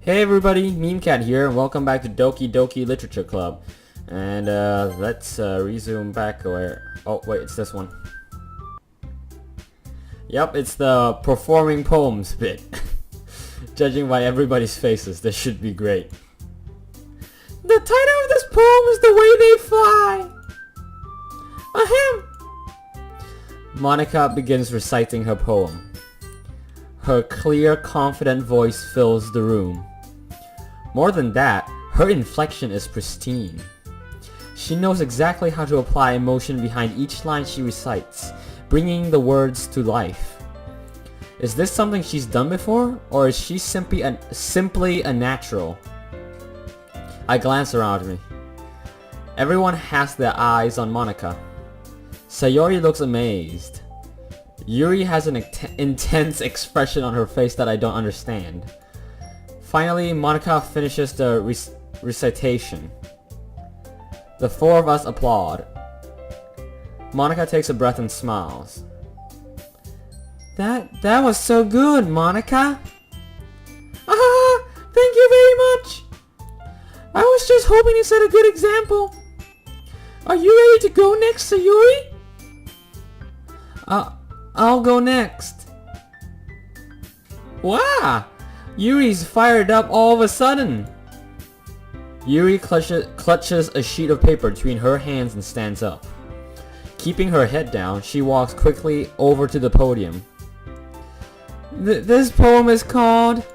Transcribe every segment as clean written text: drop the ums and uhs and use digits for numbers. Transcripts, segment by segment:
Hey everybody, MemeCat here, and welcome back to Doki Literature Club. And let's resume back where... Oh wait, it's this one. Yep, it's the performing poems bit. Judging by everybody's faces, this should be great. The title of this poem is The Way They Fly. Ahem! Monica begins reciting her poem. Her clear, confident voice fills the room. More than that, her inflection is pristine. She knows exactly how to apply emotion behind each line she recites, bringing the words to life. Is this something she's done before, or is she simply a natural? I glance around me. Everyone has their eyes on Monica. Sayori looks amazed. Yuri has an intense expression on her face that I don't understand. Finally, Monica finishes the recitation. The four of us applaud. Monica takes a breath and smiles. That was so good, Monica. Ah, thank you very much. I was just hoping to set a good example. Are you ready to go next, Sayori? I'll go next. Wow! Yuri's fired up all of a sudden. Yuri clutches a sheet of paper between her hands and stands up. Keeping her head down, she walks quickly over to the podium. This poem is called...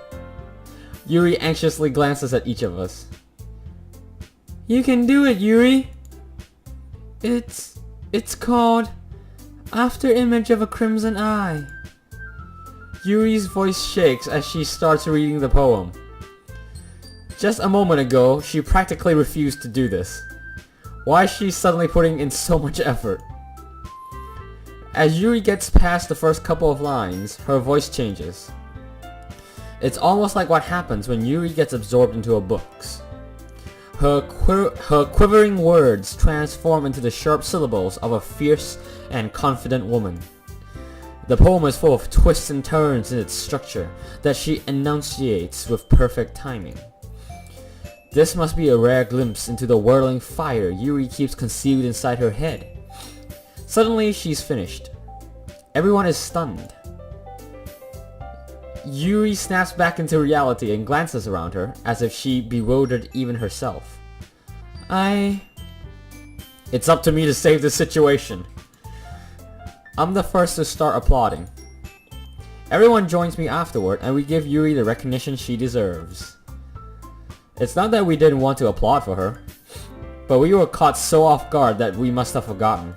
Yuri anxiously glances at each of us. You can do it, Yuri. It's called After Image of a Crimson Eye. Yuri's voice shakes as she starts reading the poem. Just a moment ago, she practically refused to do this. Why is she suddenly putting in so much effort? As Yuri gets past the first couple of lines, her voice changes. It's almost like what happens when Yuri gets absorbed into her books. Her quivering words transform into the sharp syllables of a fierce and confident woman. The poem is full of twists and turns in its structure that she enunciates with perfect timing. This must be a rare glimpse into the whirling fire Yuri keeps concealed inside her head. Suddenly, she's finished. Everyone is stunned. Yuri snaps back into reality and glances around her as if she bewildered even herself. It's up to me to save the situation. I'm the first to start applauding. Everyone joins me afterward and we give Yuri the recognition she deserves. It's not that we didn't want to applaud for her, but we were caught so off guard that we must have forgotten.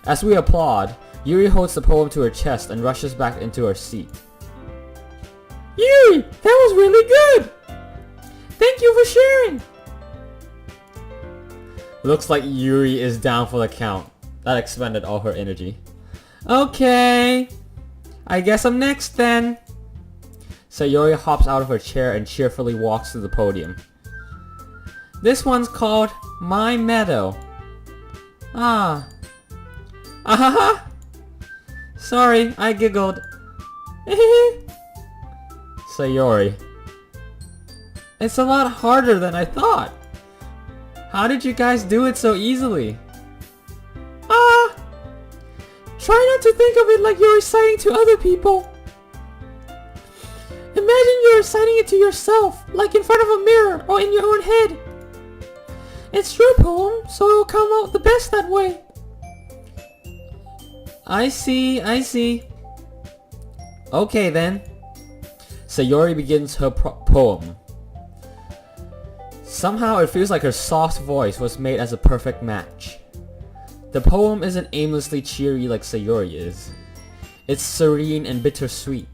As we applaud, Yuri holds the poem to her chest and rushes back into her seat. Yuri, that was really good! Thank you for sharing! Looks like Yuri is down for the count. That expended all her energy. Okay, I guess I'm next then. Sayori hops out of her chair and cheerfully walks to the podium. This one's called My Meadow. Ahaha! Sorry, I giggled. Sayori. It's a lot harder than I thought. How did you guys do it so easily? Try not to think of it like you're reciting to other people. Imagine you're reciting it to yourself, like in front of a mirror or in your own head. It's your poem, so it'll come out the best that way. I see. Okay then. Sayori begins her poem. Somehow it feels like her soft voice was made as a perfect match. The poem isn't aimlessly cheery like Sayori is. It's serene and bittersweet.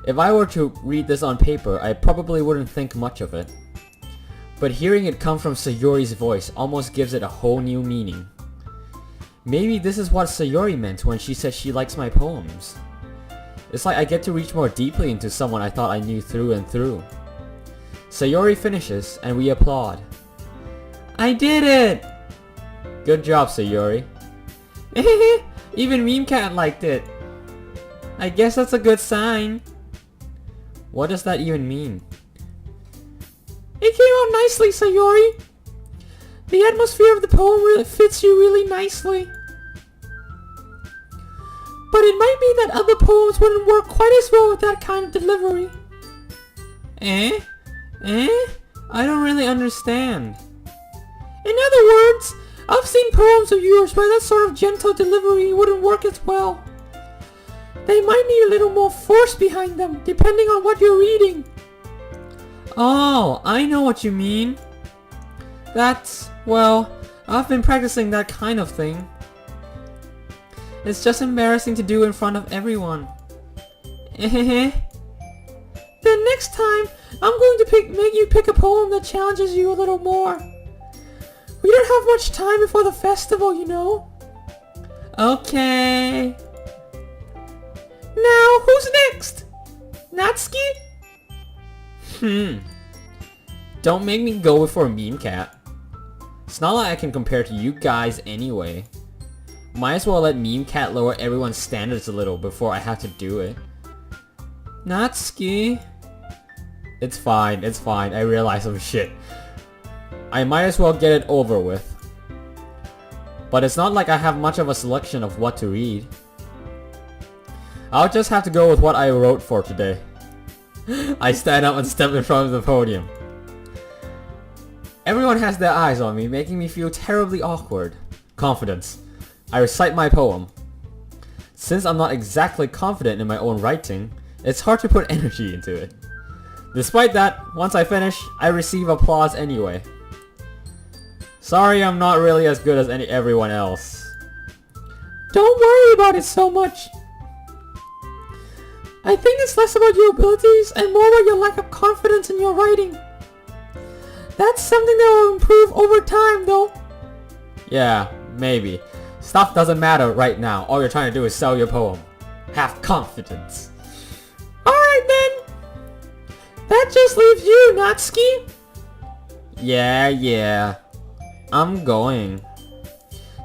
If I were to read this on paper, I probably wouldn't think much of it. But hearing it come from Sayori's voice almost gives it a whole new meaning. Maybe this is what Sayori meant when she said she likes my poems. It's like I get to reach more deeply into someone I thought I knew through and through. Sayori finishes and we applaud. I did it! Good job, Sayori. Even MemeCat liked it. I guess that's a good sign. What does that even mean? out nicely, Sayori. The atmosphere of the poem really fits you really nicely. But it might be that other poems wouldn't work quite as well with that kind of delivery. Eh? I don't really understand. In other words, I've seen poems of yours where that sort of gentle delivery wouldn't work as well. They might need a little more force behind them, depending on what you're reading. Oh, I know what you mean. That's, well, I've been practicing that kind of thing. It's just embarrassing to do in front of everyone. Then next time, I'm going to make you pick a poem that challenges you a little more. We don't have much time before the festival, you know. Okay. Now, who's next? Natsuki? Don't make me go for a meme cat. It's not like I can compare to you guys anyway. Might as well let meme cat lower everyone's standards a little before I have to do it. Natsuki. It's fine, I realize some shit. I might as well get it over with. But it's not like I have much of a selection of what to read. I'll just have to go with what I wrote for today. I stand up and step in front of the podium. Everyone has their eyes on me, making me feel terribly awkward. Confidence. I recite my poem. Since I'm not exactly confident in my own writing, it's hard to put energy into it. Despite that, once I finish, I receive applause anyway. Sorry I'm not really as good as everyone else. Don't worry about it so much. I think it's less about your abilities and more about your lack of confidence in your writing. That's something that will improve over time though. Yeah, maybe. Stuff doesn't matter right now. All you're trying to do is sell your poem. Have confidence. Alright then. That just leaves you, Natsuki. Yeah. I'm going.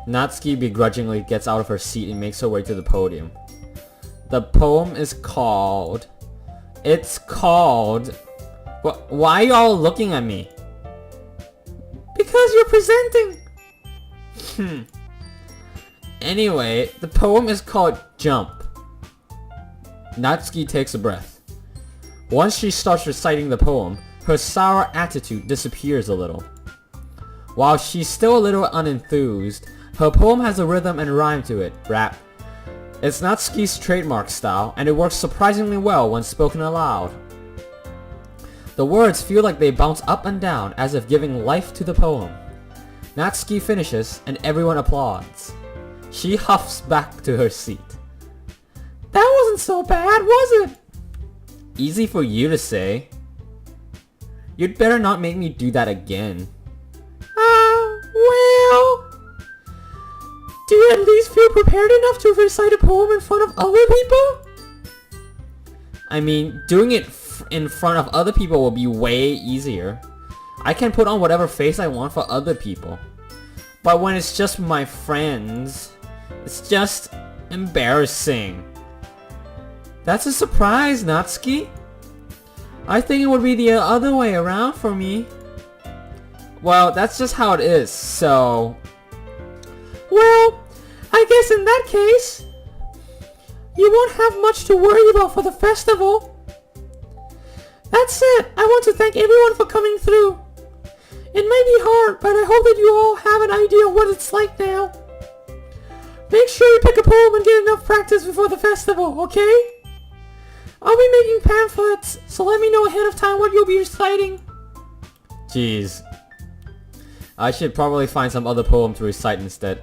Natsuki begrudgingly gets out of her seat and makes her way to the podium. The poem is called... Why are y'all looking at me? Because you're presenting. Anyway, the poem is called Jump. Natsuki takes a breath. Once she starts reciting the poem, her sour attitude disappears a little. While she's still a little unenthused, her poem has a rhythm and rhyme to it, rap. It's Natsuki's trademark style, and it works surprisingly well when spoken aloud. The words feel like they bounce up and down as if giving life to the poem. Natsuki finishes, and everyone applauds. She huffs back to her seat. That wasn't so bad, was it? Easy for you to say. You'd better not make me do that again. Well... Do you at least feel prepared enough to recite a poem in front of other people? I mean, doing it in front of other people will be way easier. I can put on whatever face I want for other people. But when it's just my friends, it's just embarrassing. That's a surprise, Natsuki. I think it would be the other way around for me. Well, that's just how it is, so... Well, I guess in that case, you won't have much to worry about for the festival. That's it. I want to thank everyone for coming through. It may be hard, but I hope that you all have an idea of what it's like now. Make sure you pick a poem and get enough practice before the festival, okay? I'll be making pamphlets, so let me know ahead of time what you'll be reciting. Jeez. I should probably find some other poem to recite instead.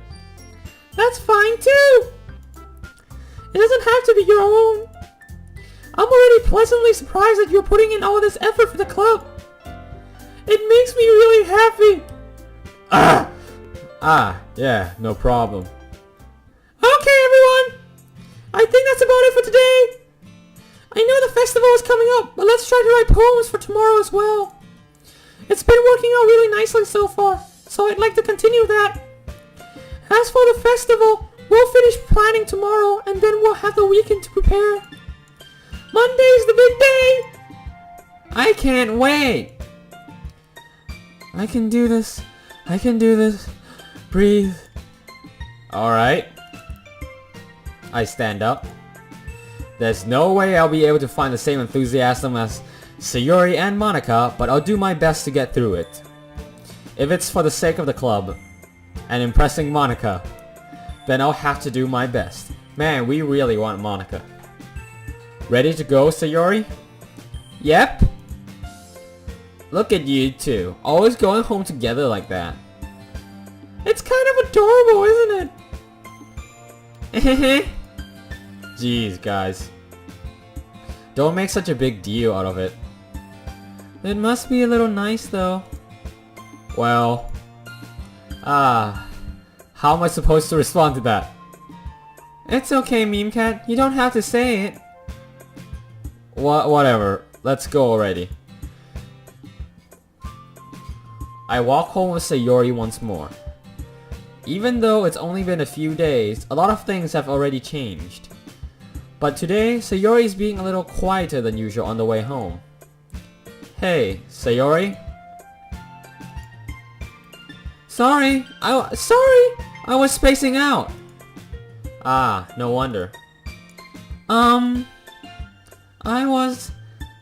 That's fine too! It doesn't have to be your own. I'm already pleasantly surprised that you're putting in all this effort for the club. It makes me really happy. Yeah, no problem. Okay, everyone. I think that's about it for today. I know the festival is coming up, but let's try to write poems for tomorrow as well. It's been working out really nicely so far, so I'd like to continue that. As for the festival, we'll finish planning tomorrow, and then we'll have the weekend to prepare. Monday's the big day! I can't wait! I can do this. I can do this. Breathe. Alright. I stand up. There's no way I'll be able to find the same enthusiasm as Sayori and Monica, but I'll do my best to get through it. If it's for the sake of the club and impressing Monica, then I'll have to do my best. Man, we really want Monica. Ready to go, Sayori? Yep. Look at you two, always going home together like that. It's kind of adorable, isn't it? Jeez, guys. Don't make such a big deal out of it. It must be a little nice, though. Well... how am I supposed to respond to that? It's okay, Meme Cat. You don't have to say it. Whatever. Let's go already. I walk home with Sayori once more. Even though it's only been a few days, a lot of things have already changed. But today, Sayori is being a little quieter than usual on the way home. Hey, Sayori? Sorry, I was spacing out. Ah, no wonder. I was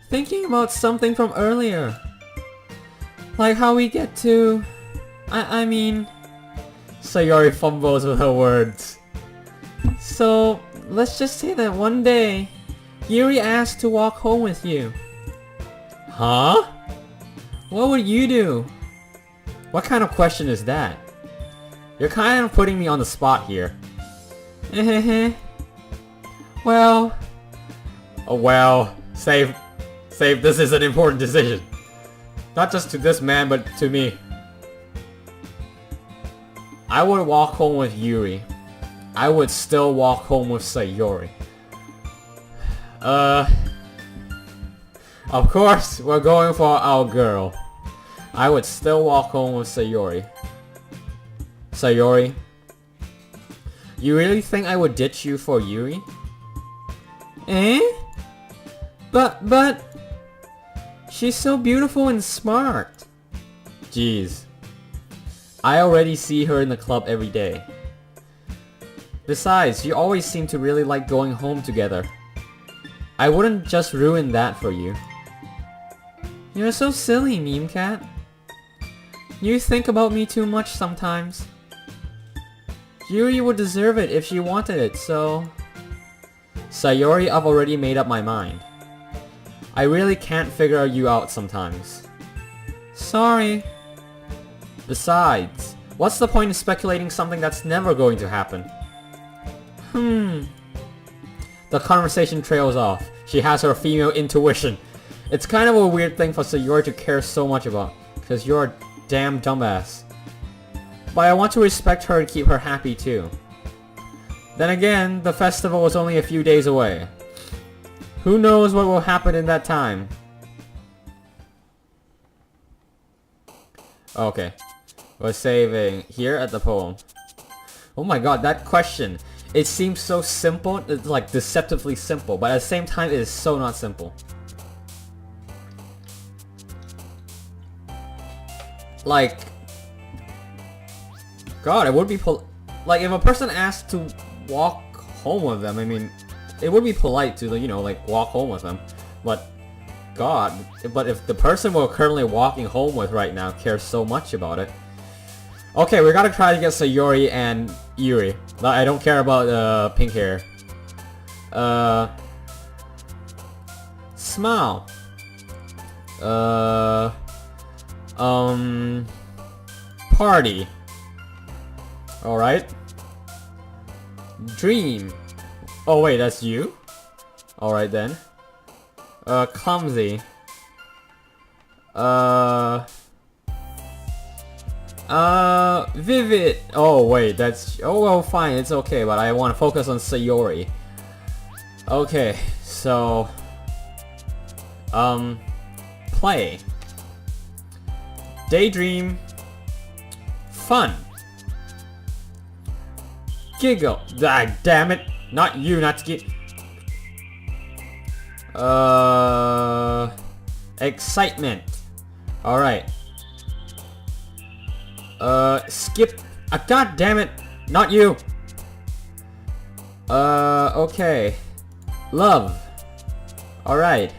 thinking about something from earlier. Like how we get to... I mean... Sayori fumbles with her words. So, let's just say that one day, Yuri asked to walk home with you. Huh? What would you do? What kind of question is that? You're kind of putting me on the spot here. Well... Oh well, save, this is an important decision. Not just to this man, but to me. I would walk home with Yuri. I would still walk home with Sayori. Of course, we're going for our girl. I would still walk home with Sayori. Sayori, you really think I would ditch you for Yuri? Eh? But... She's so beautiful and smart. Jeez. I already see her in the club every day. Besides, you always seem to really like going home together. I wouldn't just ruin that for you. You're so silly, Meme Cat. You think about me too much sometimes. Yuri would deserve it if she wanted it, so... Sayori, I've already made up my mind. I really can't figure you out sometimes. Sorry. Besides, what's the point of speculating something that's never going to happen? The conversation trails off. She has her female intuition. It's kind of a weird thing for Sayori to care so much about, because you're a damn dumbass. But I want to respect her and keep her happy too. Then again, the festival is only a few days away. Who knows what will happen in that time? Okay. We're saving here at the poem. Oh my god, that question. It seems so simple. It's like deceptively simple, but at the same time it is so not simple. Like... God, it would be like if a person asked to walk home with them, I mean... It would be polite to, you know, like, walk home with them. But, God, but if the person we're currently walking home with right now cares so much about it. Okay, we gotta try to get Sayori and Yuri. I don't care about, pink hair. Smile. Party. Alright. Dream. Oh wait, that's you? Alright then. Clumsy. Vivid. Oh wait, that's... Oh well, fine, it's okay, but I want to focus on Sayori. Okay, so... Play. Daydream. Fun. Giggle. Ah, damn it. Not you, not to get... Excitement. Alright. Skip. God damn it. Not you. Okay. Love. Alright.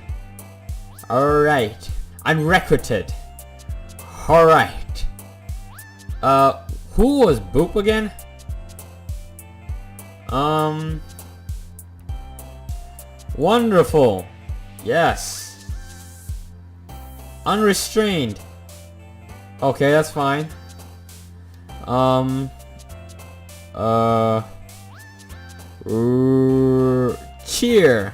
Alright. I'm recruited. Alright. Who was Boop again? Wonderful. Yes. Unrestrained. Okay, that's fine. Cheer.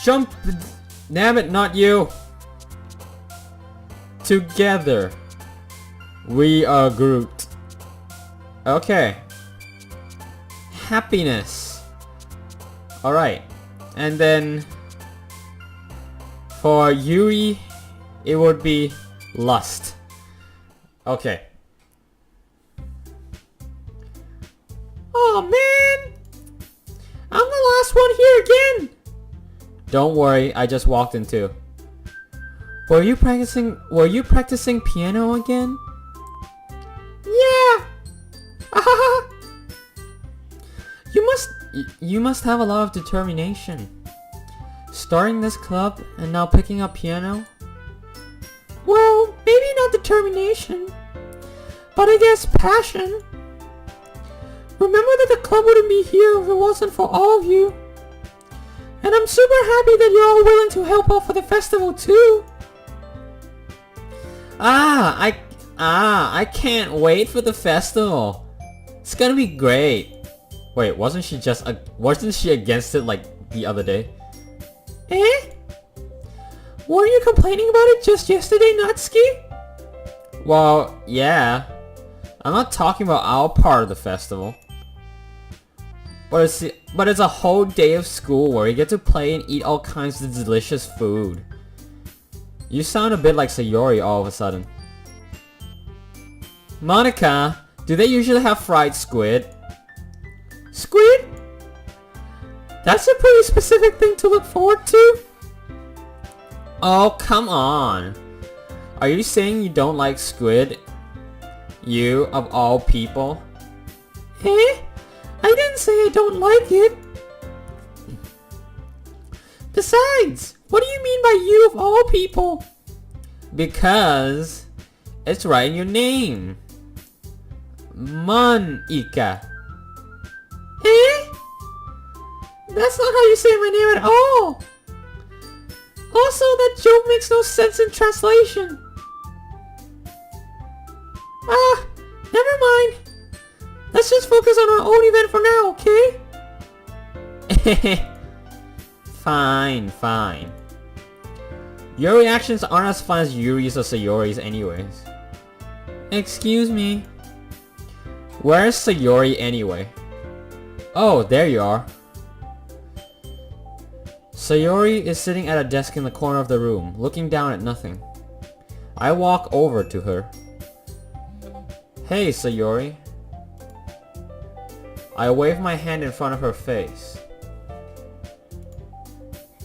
Jump. Damn it, not you. Together. We are Groot. Okay. Happiness. Alright. And then for Yuri, it would be lust. Okay. Oh man! I'm the last one here again! Don't worry, I just walked into. Were you practicing piano again? Yeah! You must have a lot of determination. Starting this club and now picking up piano? Well, maybe not determination, but I guess passion. Remember that the club wouldn't be here if it wasn't for all of you. And I'm super happy that you're all willing to help out for the festival too. I can't wait for the festival. It's gonna be great. Wait, wasn't she against it like the other day? Eh? Weren't you complaining about it just yesterday, Natsuki? Well, yeah. I'm not talking about our part of the festival. But it's a whole day of school where you get to play and eat all kinds of delicious food. You sound a bit like Sayori all of a sudden. Monica, do they usually have fried squid? Squid? That's a pretty specific thing to look forward to. Oh, come on. Are you saying you don't like squid? You, of all people? Eh? I didn't say I don't like it. Besides, what do you mean by you of all people? Because it's right in your name. Monica. Eh? That's not how you say my name at all. Also, that joke makes no sense in translation. Never mind. Let's just focus on our own event for now, okay? Fine. Your reactions aren't as fun as Yuri's or Sayori's anyways. Excuse me. Where's Sayori anyway? Oh, there you are. Sayori is sitting at a desk in the corner of the room, looking down at nothing. I walk over to her. Hey, Sayori. I wave my hand in front of her face.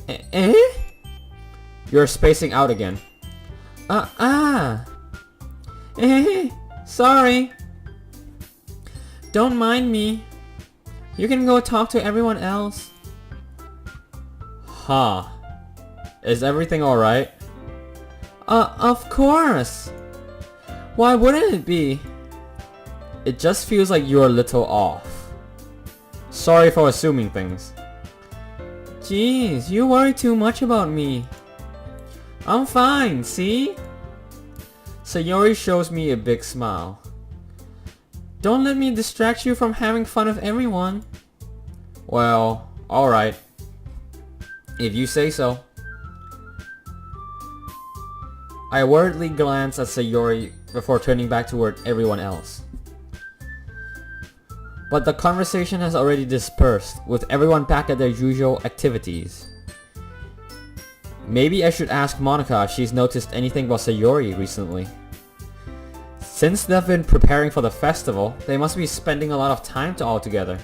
Eh? You're spacing out again. Sorry. Don't mind me. You can go talk to everyone else. Huh. Is everything alright? Of course. Why wouldn't it be? It just feels like you're a little off. Sorry for assuming things. Jeez, you worry too much about me. I'm fine, see? Sayori shows me a big smile. Don't let me distract you from having fun with everyone. Well, alright. If you say so. I worriedly glance at Sayori before turning back toward everyone else. But the conversation has already dispersed, with everyone back at their usual activities. Maybe I should ask Monica if she's noticed anything about Sayori recently. Since they've been preparing for the festival, they must be spending a lot of time together.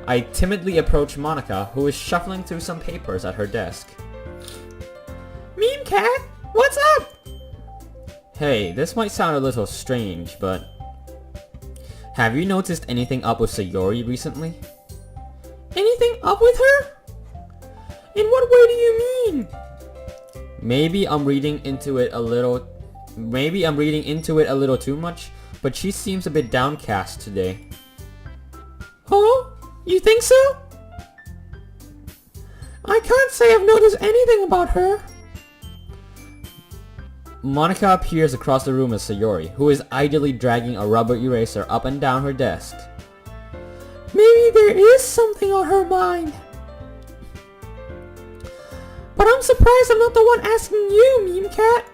I timidly approach Monica, who is shuffling through some papers at her desk. Cat? What's up? Hey, this might sound a little strange, but... have you noticed anything up with Sayori recently? Anything up with her? In what way do you mean? Maybe I'm reading into it a little too much, but she seems a bit downcast today. Oh? You think so? I can't say I've noticed anything about her. Monica appears across the room as Sayori, who is idly dragging a rubber eraser up and down her desk. Maybe there is something on her mind. But I'm surprised I'm not the one asking you, Meme Cat.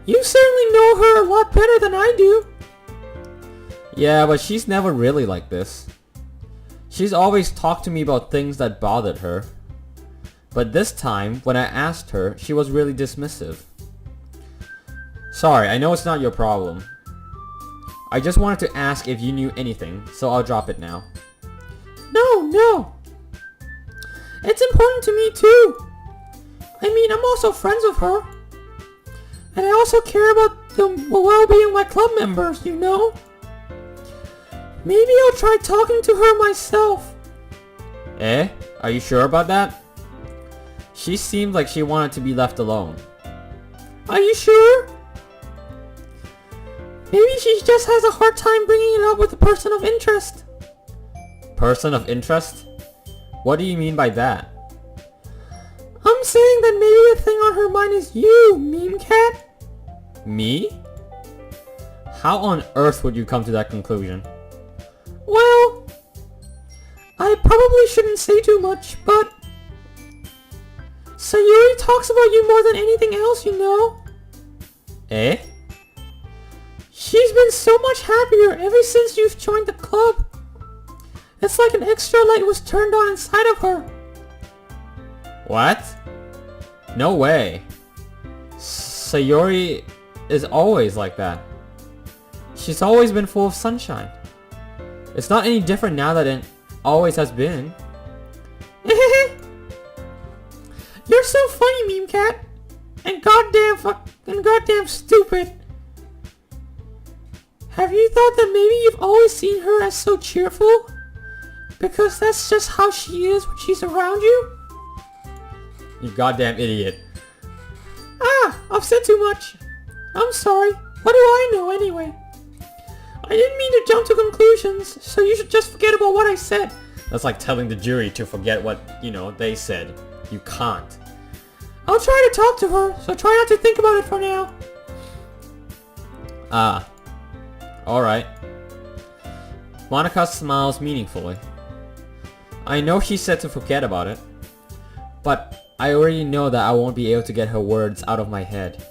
You certainly know her a lot better than I do. Yeah, but she's never really like this. She's always talked to me about things that bothered her. But this time, when I asked her, she was really dismissive. Sorry, I know it's not your problem. I just wanted to ask if you knew anything, so I'll drop it now. No. It's important to me too. I mean, I'm also friends with her. And I also care about the well-being of my club members, you know? Maybe I'll try talking to her myself. Eh? Are you sure about that? She seemed like she wanted to be left alone. Are you sure? Maybe she just has a hard time bringing it up with a person of interest. Person of interest? What do you mean by that? I'm saying that maybe the thing on her mind is you, Meme Cat. Me? How on earth would you come to that conclusion? Well, I probably shouldn't say too much, but Sayori talks about you more than anything else, you know? Eh? She's been so much happier ever since you've joined the club. It's like an extra light was turned on inside of her. What? No way. Sayori is always like that. She's always been full of sunshine. It's not any different now that it always has been. You're so funny, Meme Cat. And goddamn stupid. Have you thought that maybe you've always seen her as so cheerful? Because that's just how she is when she's around you? You goddamn idiot. I've said too much. I'm sorry. What do I know anyway? I didn't mean to jump to conclusions, so you should just forget about what I said. That's like telling the jury to forget what, they said. You can't. I'll try to talk to her, so try not to think about it for now. Alright. Monica smiles meaningfully. I know she said to forget about it, but I already know that I won't be able to get her words out of my head.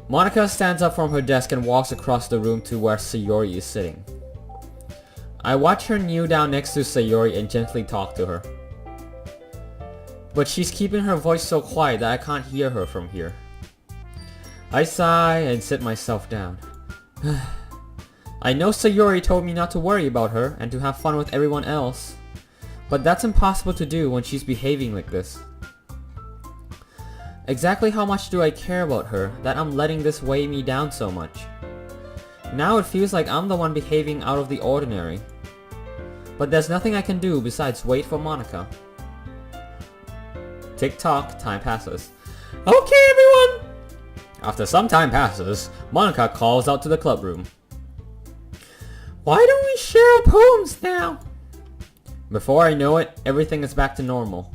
Monica stands up from her desk and walks across the room to where Sayori is sitting. I watch her kneel down next to Sayori and gently talk to her. But she's keeping her voice so quiet that I can't hear her from here. I sigh and sit myself down. I know Sayori told me not to worry about her and to have fun with everyone else, but that's impossible to do when she's behaving like this. Exactly how much do I care about her that I'm letting this weigh me down so much? Now it feels like I'm the one behaving out of the ordinary. But there's nothing I can do besides wait for Monica. Tick-tock, time passes. Okay, everyone! After some time passes, Monica calls out to the club room. Why don't we share our poems now? Before I know it, everything is back to normal.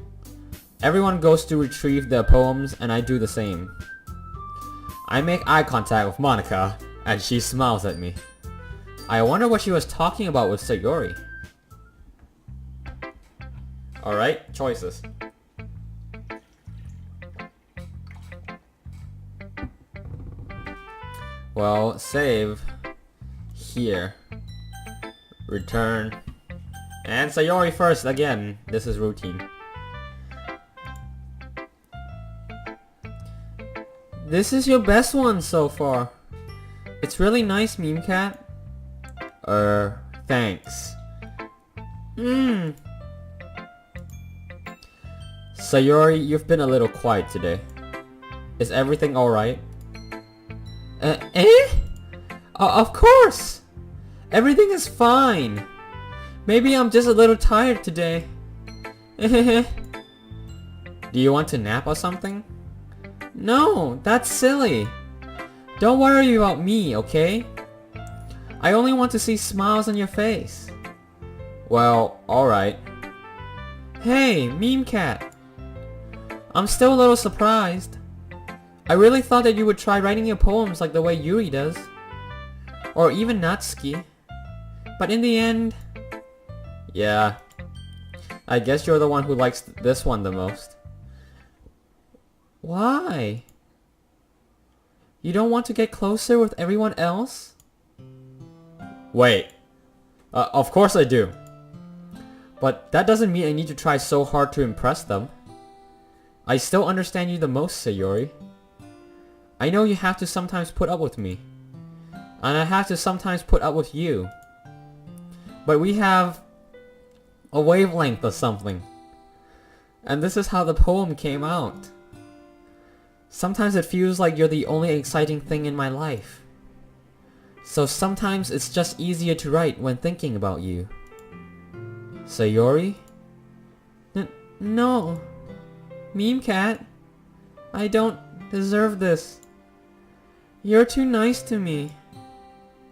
Everyone goes to retrieve their poems and I do the same. I make eye contact with Monica and she smiles at me. I wonder what she was talking about with Sayori. Alright, choices. Well, save. Here. Return. And Sayori first again. This is routine. This is your best one so far. It's really nice, Meme Cat. Sayori, you've been a little quiet today. Is everything alright? Of course! Everything is fine. Maybe I'm just a little tired today. Do you want to nap or something? No, that's silly. Don't worry about me, okay? I only want to see smiles on your face. Well, alright. Hey, Meme Cat. I'm still a little surprised. I really thought that you would try writing your poems like the way Yuri does. Or even Natsuki. But in the end... Yeah. I guess you're the one who likes this one the most. Why? You don't want to get closer with everyone else? Wait. Of course I do. But that doesn't mean I need to try so hard to impress them. I still understand you the most, Sayori. I know you have to sometimes put up with me. And I have to sometimes put up with you. But we have a wavelength or something. And this is how the poem came out. Sometimes it feels like you're the only exciting thing in my life. So sometimes it's just easier to write when thinking about you. Sayori? No. Meme Cat. I don't deserve this. You're too nice to me.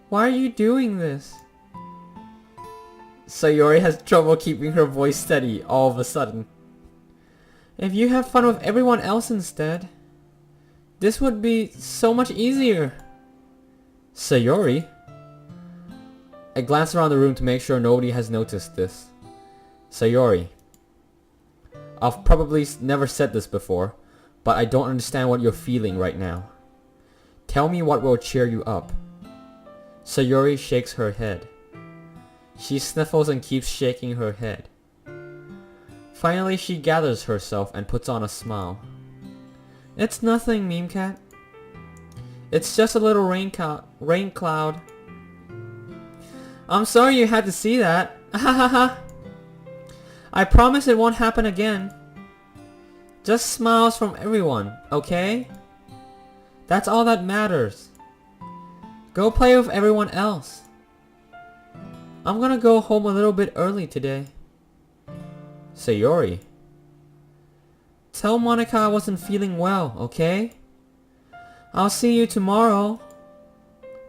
Why are you doing this? Sayori has trouble keeping her voice steady all of a sudden. If you have fun with everyone else instead, this would be so much easier. Sayori? I glance around the room to make sure nobody has noticed this. Sayori. I've probably never said this before, but I don't understand what you're feeling right now. Tell me what will cheer you up. Sayori shakes her head. She sniffles and keeps shaking her head. Finally, she gathers herself and puts on a smile. It's nothing, Meme Cat. It's just a little rain cloud. I'm sorry you had to see that. I promise it won't happen again. Just smiles from everyone, okay? That's all that matters. Go play with everyone else. I'm gonna go home a little bit early today. Sayori. Tell Monica I wasn't feeling well, okay? I'll see you tomorrow.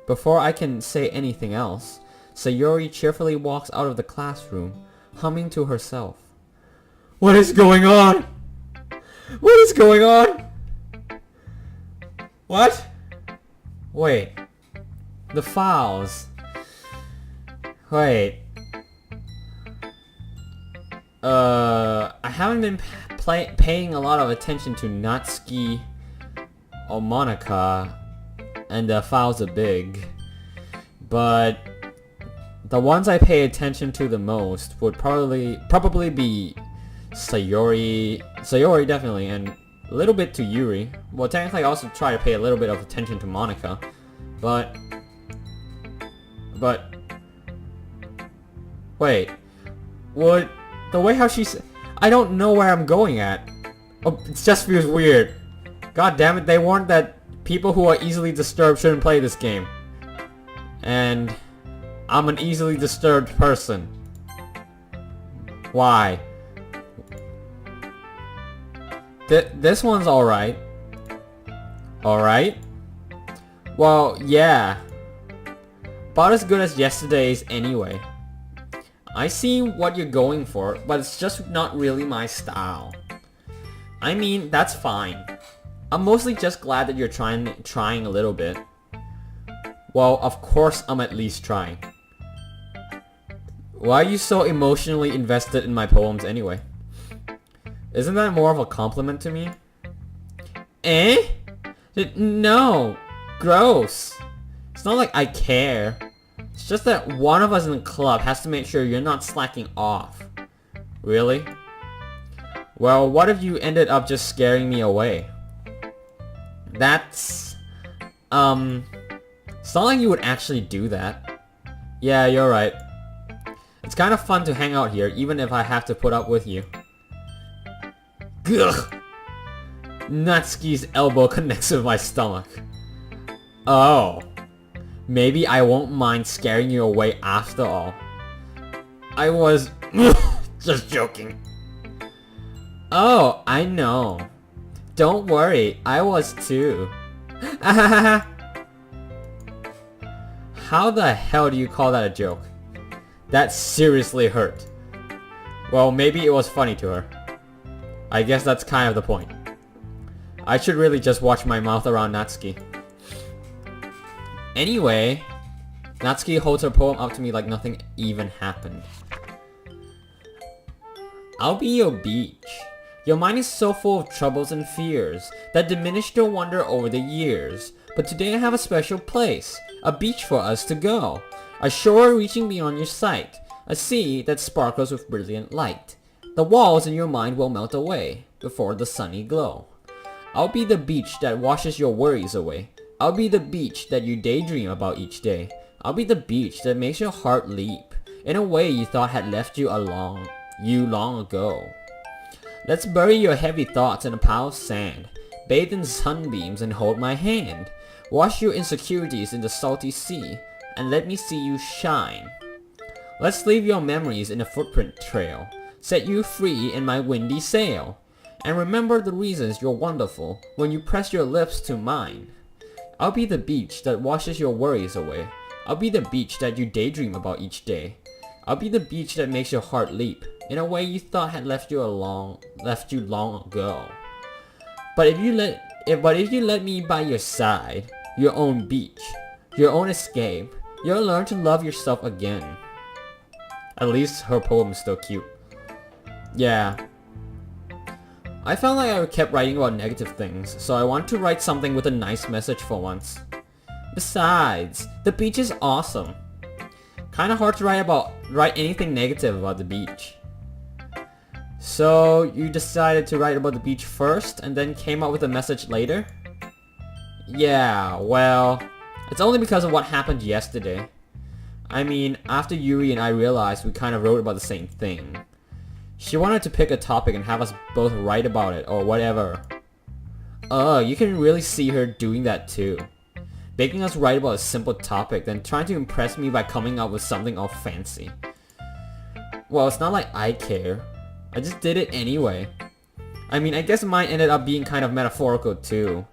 Before I can say anything else, Sayori cheerfully walks out of the classroom, humming to herself. What is going on? What is going on? What? Wait. The files. Wait. I haven't been paying a lot of attention to Natsuki or Monica, and the files are big. But the ones I pay attention to the most would probably be Sayori definitely, and a little bit to Yuri. Well, technically I also try to pay a little bit of attention to Monica, but wait, would the way how she's... I don't know where I'm going at. Oh, it just feels weird. God damn it, they warned that people who are easily disturbed shouldn't play this game. And I'm an easily disturbed person. Why? This one's alright. Alright? Well, yeah. About as good as yesterday's anyway. I see what you're going for, but it's just not really my style. I mean, that's fine. I'm mostly just glad that you're trying a little bit. Well, of course I'm at least trying. Why are you so emotionally invested in my poems anyway? Isn't that more of a compliment to me? Eh? No. Gross. It's not like I care. It's just that one of us in the club has to make sure you're not slacking off. Really? Well, what if you ended up just scaring me away? That's... It's not like you would actually do that. Yeah, you're right. It's kind of fun to hang out here, even if I have to put up with you. Gugh! Natsuki's elbow connects with my stomach. Oh. Maybe I won't mind scaring you away after all. I was... just joking. Oh, I know. Don't worry, I was too. How the hell do you call that a joke? That seriously hurt. Well, maybe it was funny to her. I guess that's kind of the point. I should really just watch my mouth around Natsuki. Anyway, Natsuki holds her poem up to me like nothing even happened. I'll be your beach. Your mind is so full of troubles and fears that diminished your wonder over the years. But today I have a special place, a beach for us to go, a shore reaching beyond your sight, a sea that sparkles with brilliant light. The walls in your mind will melt away before the sunny glow. I'll be the beach that washes your worries away. I'll be the beach that you daydream about each day. I'll be the beach that makes your heart leap in a way you thought had left you long ago. Let's bury your heavy thoughts in a pile of sand, bathe in sunbeams and hold my hand. Wash your insecurities in the salty sea, and let me see you shine. Let's leave your memories in a footprint trail, set you free in my windy sail, and remember the reasons you're wonderful when you press your lips to mine. I'll be the beach that washes your worries away. I'll be the beach that you daydream about each day. I'll be the beach that makes your heart leap in a way you thought had left you long ago. But if you let me by your side, your own beach, your own escape, you'll learn to love yourself again. At least her poem is still cute. Yeah. I felt like I kept writing about negative things, so I wanted to write something with a nice message for once. Besides, the beach is awesome. Kinda hard to write anything negative about the beach. So, you decided to write about the beach first, and then came up with a message later? Yeah, well, it's only because of what happened yesterday. I mean, after Yuri and I realized we kind of wrote about the same thing. She wanted to pick a topic and have us both write about it, or whatever. You can really see her doing that too. Making us write about a simple topic, then trying to impress me by coming up with something all fancy. Well, it's not like I care. I just did it anyway. I mean, I guess mine ended up being kind of metaphorical too.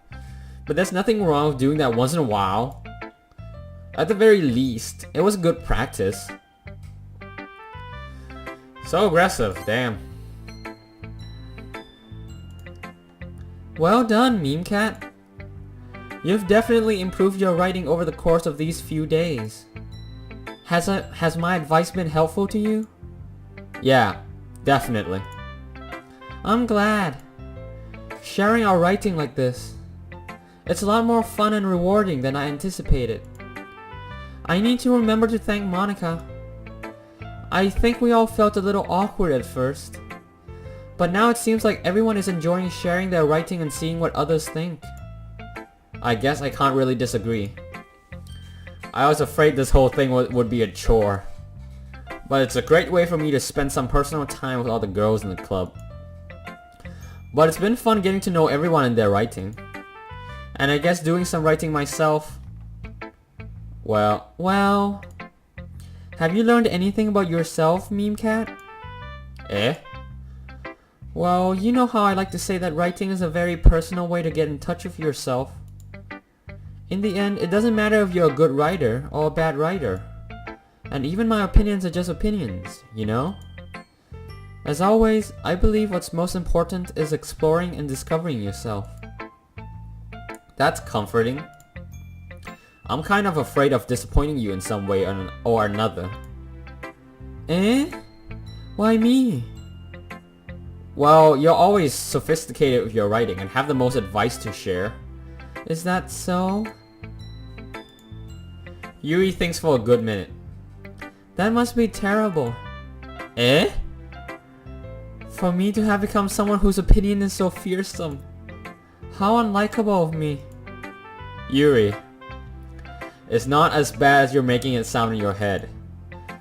But there's nothing wrong with doing that once in a while. At the very least, it was good practice. So aggressive, damn. Well done, Meme Cat. You've definitely improved your writing over the course of these few days. Has my advice been helpful to you? Yeah, definitely. I'm glad. Sharing our writing like this. It's a lot more fun and rewarding than I anticipated. I need to remember to thank Monica. I think we all felt a little awkward at first. But now it seems like everyone is enjoying sharing their writing and seeing what others think. I guess I can't really disagree. I was afraid this whole thing would be a chore. But it's a great way for me to spend some personal time with all the girls in the club. But it's been fun getting to know everyone in their writing. And I guess doing some writing myself... Well... Have you learned anything about yourself, Meme Cat? Eh? Well, you know how I like to say that writing is a very personal way to get in touch with yourself. In the end, it doesn't matter if you're a good writer or a bad writer. And even my opinions are just opinions, you know? As always, I believe what's most important is exploring and discovering yourself. That's comforting. I'm kind of afraid of disappointing you in some way or another. Eh? Why me? Well, you're always sophisticated with your writing and have the most advice to share. Is that so? Yuri thinks for a good minute. That must be terrible. Eh? For me to have become someone whose opinion is so fearsome. How unlikable of me. Yuri. It's not as bad as you're making it sound in your head.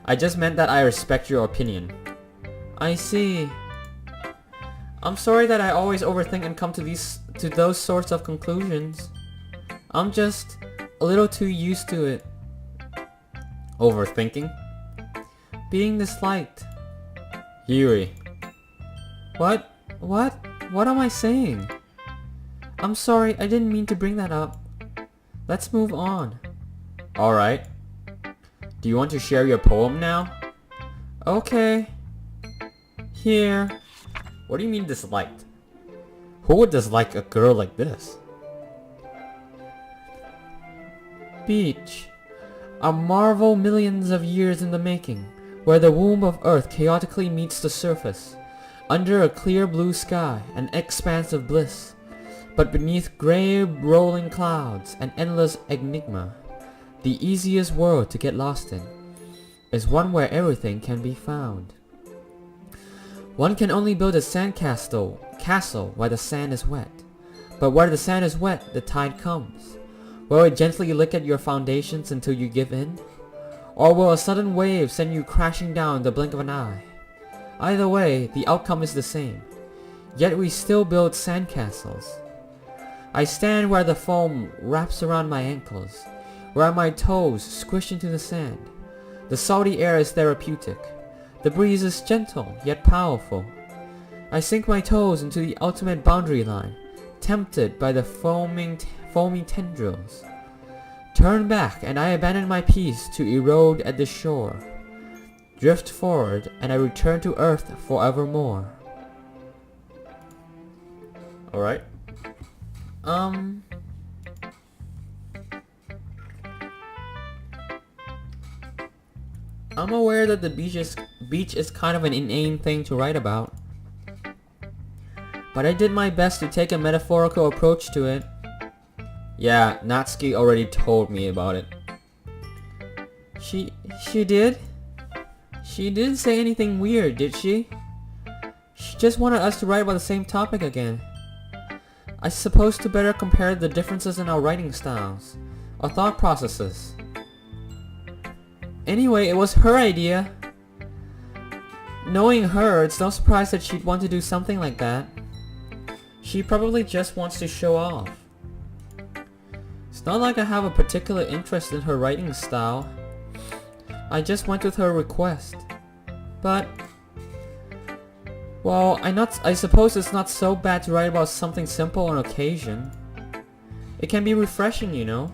I just meant that I respect your opinion. I see. I'm sorry that I always overthink and come to those sorts of conclusions. I'm just a little too used to it. Overthinking? Being disliked. Yuri. What? What am I saying? I'm sorry, I didn't mean to bring that up. Let's move on. Alright. Do you want to share your poem now? Okay. Here. What do you mean disliked? Who would dislike a girl like this? Beach. A marvel millions of years in the making, where the womb of Earth chaotically meets the surface, under a clear blue sky, an expanse of bliss, but beneath grey rolling clouds, an endless enigma. The easiest world to get lost in is one where everything can be found. One can only build a castle where the sand is wet, but where the sand is wet, the tide comes. Will it gently lick at your foundations until you give in? Or will a sudden wave send you crashing down in the blink of an eye? Either way, the outcome is the same. Yet we still build sandcastles. I stand where the foam wraps around my ankles, where my toes squish into the sand. The salty air is therapeutic. The breeze is gentle, yet powerful. I sink my toes into the ultimate boundary line, tempted by the foamy tendrils. Turn back, and I abandon my peace to erode at the shore. Drift forward, and I return to Earth forevermore. Alright. I'm aware that the beach is kind of an inane thing to write about. But I did my best to take a metaphorical approach to it. Yeah, Natsuki already told me about it. She did? She didn't say anything weird, did she? She just wanted us to write about the same topic again. I suppose to better compare the differences in our writing styles, our thought processes. Anyway, it was her idea. Knowing her, it's no surprise that she'd want to do something like that. She probably just wants to show off. It's not like I have a particular interest in her writing style. I just went with her request. But, well, I suppose it's not so bad to write about something simple on occasion. It can be refreshing, you know.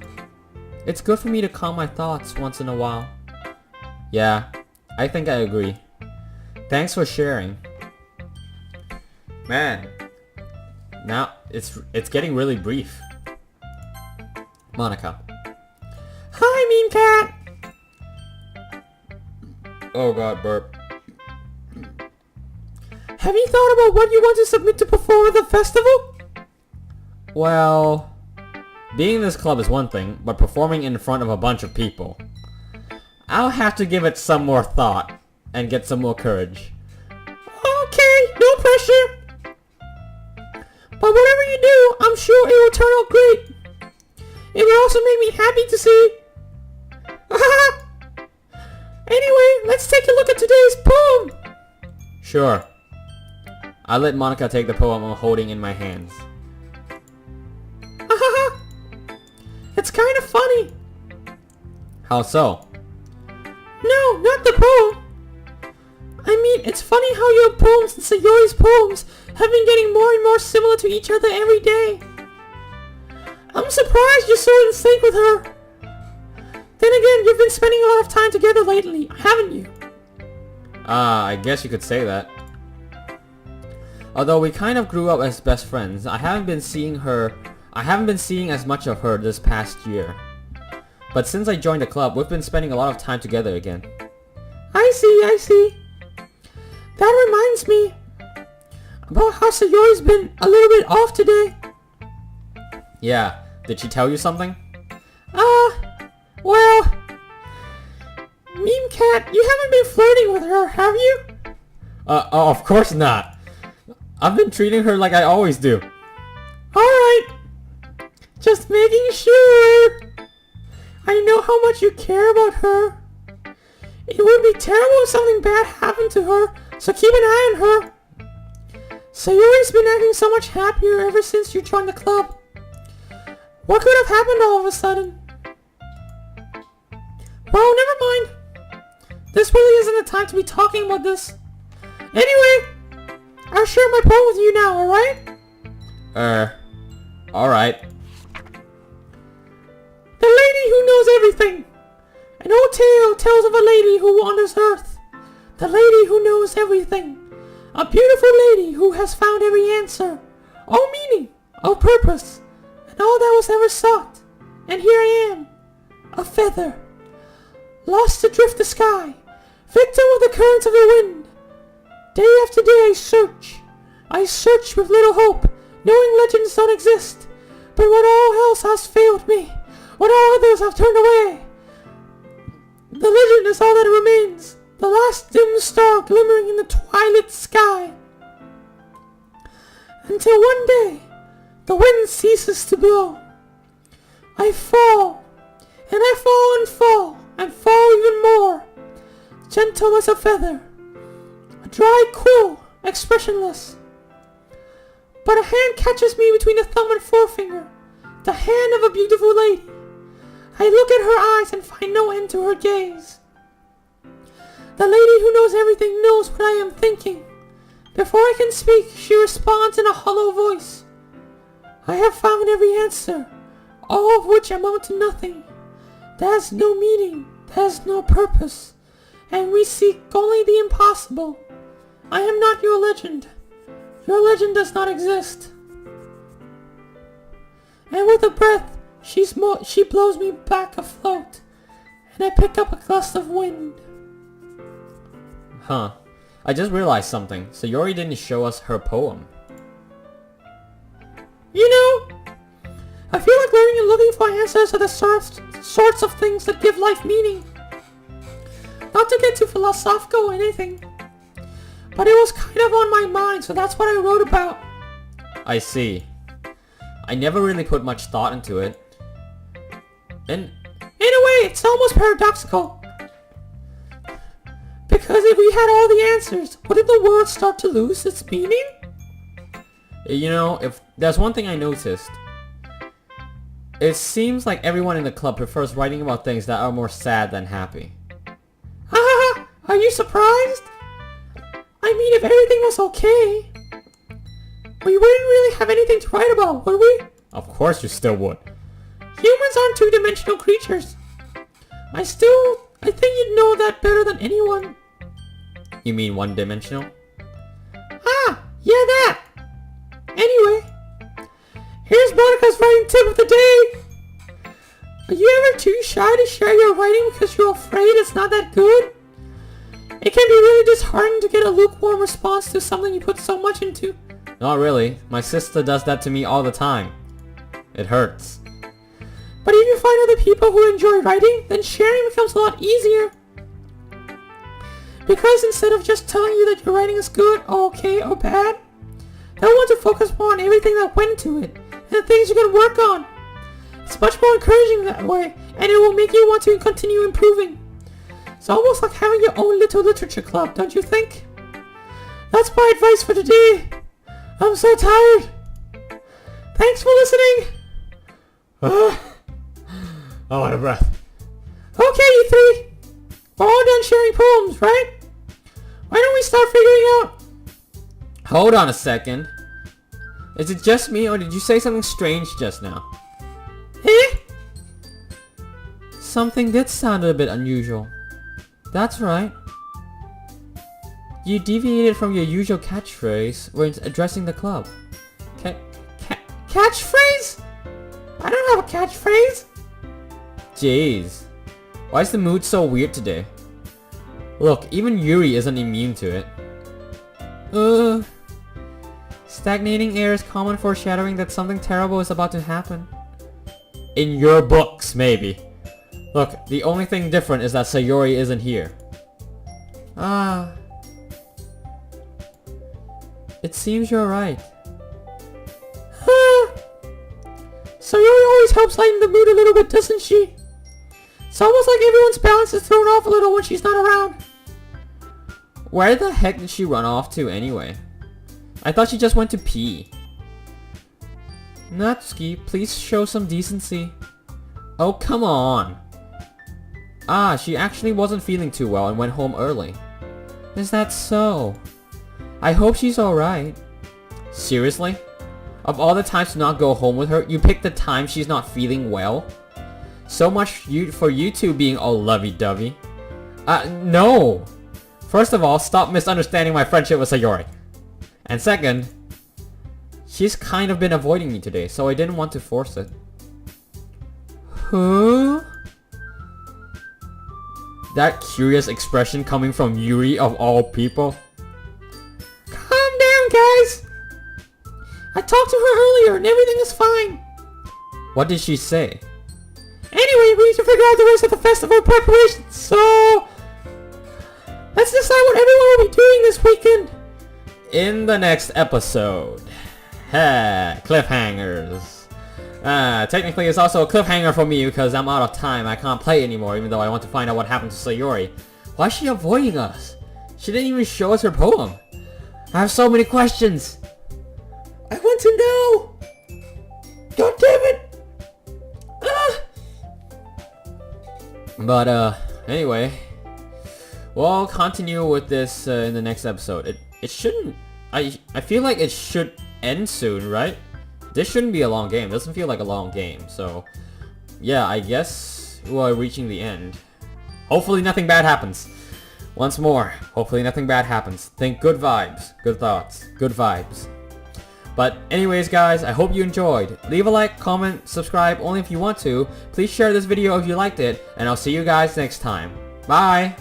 It's good for me to calm my thoughts once in a while. Yeah, I think I agree. Thanks for sharing. Man, now it's getting really brief. Monica. Hi, Mean Cat! Oh god, burp. Have you thought about what you want to submit to perform at the festival? Well, being in this club is one thing, but performing in front of a bunch of people, I'll have to give it some more thought and get some more courage. Okay, no pressure. But whatever you do, I'm sure it will turn out great. It will also make me happy to see. Anyway, let's take a look at today's poem. Sure. I let Monica take the poem I'm holding in my hands. It's kind of funny. How so? No, not the poem. I mean, it's funny how your poems and Sayori's poems have been getting more and more similar to each other every day. I'm surprised you're so in sync with her. Then again, you've been spending a lot of time together lately, haven't you? I guess you could say that. Although we kind of grew up as best friends, I haven't been seeing as much of her this past year. But since I joined the club, we've been spending a lot of time together again. I see. That reminds me about how Sayori's been a little bit off today. Yeah, did she tell you something? Well, Meme Cat, you haven't been flirting with her, have you? Of course not. I've been treating her like I always do. Alright. Just making sure. I know how much you care about her. It would be terrible if something bad happened to her, so keep an eye on her. Sayori's been acting so much happier ever since you joined the club. What could have happened all of a sudden? Well, never mind. This really isn't the time to be talking about this. Anyway, I'll share my poem with you now, alright? Alright. The lady who knows everything. An old tale tells of a lady who wanders earth. The lady who knows everything. A beautiful lady who has found every answer. All meaning, all purpose, and all that was ever sought. And here I am, a feather. Lost adrift the sky, victim of the currents of the wind. Day after day I search with little hope, knowing legends don't exist. But when all else has failed me, when all others have turned away, the legend is all that remains, the last dim star glimmering in the twilight sky. Until one day, the wind ceases to blow. I fall, and I fall and fall, and fall even more, gentle as a feather, a dry quill, expressionless. But a hand catches me between the thumb and forefinger, the hand of a beautiful lady. I look at her eyes and find no end to her gaze. The lady who knows everything knows what I am thinking. Before I can speak, she responds in a hollow voice. I have found every answer, all of which amount to nothing. There has no meaning, there has no purpose, and we seek only the impossible. I am not your legend. Your legend does not exist. And with a breath, she blows me back afloat, and I pick up a gust of wind. Huh. I just realized something. Sayori didn't show us her poem. You know, I feel like learning and looking for answers are the sorts of things that give life meaning. Not to get too philosophical or anything, but it was kind of on my mind, so that's what I wrote about. I see. I never really put much thought into it. And in a way, it's almost paradoxical. Because if we had all the answers, wouldn't the world start to lose its meaning? you know, if there's one thing I noticed, it seems like everyone in the club prefers writing about things that are more sad than happy. Haha, are you surprised? I mean, if everything was okay, we wouldn't really have anything to write about, would we? Of course you still would. Humans aren't two-dimensional creatures. I think you'd know that better than anyone. You mean one-dimensional? Ah, yeah, that. Anyway, here's Monica's writing tip of the day. Are you ever too shy to share your writing because you're afraid it's not that good? It can be really disheartening to get a lukewarm response to something you put so much into. Not really. My sister does that to me all the time. It hurts. But if you find other people who enjoy writing, then sharing becomes a lot easier. Because instead of just telling you that your writing is good, or okay, or bad, they'll want to focus more on everything that went into it, and the things you can work on. It's much more encouraging that way, and it will make you want to continue improving. It's almost like having your own little literature club, don't you think? That's my advice for today. I'm so tired. Thanks for listening. Oh, out of breath. Okay, you three. We're all done sharing poems, right? Why don't we start figuring out... Hold on a second. Is it just me, or did you say something strange just now? Eh? Something did sound a bit unusual. That's right. You deviated from your usual catchphrase when addressing the club. Catchphrase? I don't have a catchphrase. Jeez. Why is the mood so weird today? Look, even Yuri isn't immune to it. Stagnating air is common foreshadowing that something terrible is about to happen. In your books, maybe. Look, the only thing different is that Sayori isn't here. Ah. It seems you're right. Sayori always helps lighten the mood a little bit, doesn't she? It's almost like everyone's balance is thrown off a little when she's not around. Where the heck did she run off to anyway? I thought she just went to pee. Natsuki, please show some decency. Oh, come on. Ah, she actually wasn't feeling too well and went home early. Is that so? I hope she's alright. Seriously? Of all the times to not go home with her, you picked the time she's not feeling well? So much for you two being all lovey-dovey. No! First of all, stop misunderstanding my friendship with Sayori. And second, she's kind of been avoiding me today, so I didn't want to force it. Huh? That curious expression coming from Yuri of all people. Calm down, guys! I talked to her earlier and everything is fine. What did she say? Anyway, we need to figure out the rest of the festival preparations, so... let's decide what everyone will be doing this weekend. In the next episode. Ha! Cliffhangers. Technically it's also a cliffhanger for me because I'm out of time. I can't play anymore even though I want to find out what happened to Sayori. Why is she avoiding us? She didn't even show us her poem. I have so many questions. I want to know! God damn it! But, anyway. We'll continue with this in the next episode. It shouldn't... I feel like it should end soon, right? This shouldn't be a long game. It doesn't feel like a long game. So, yeah, I guess we're reaching the end. Hopefully nothing bad happens. Once more, hopefully nothing bad happens. Think good vibes, good thoughts, good vibes. But anyways guys, I hope you enjoyed. Leave a like, comment, subscribe only if you want to. Please share this video if you liked it, and I'll see you guys next time. Bye!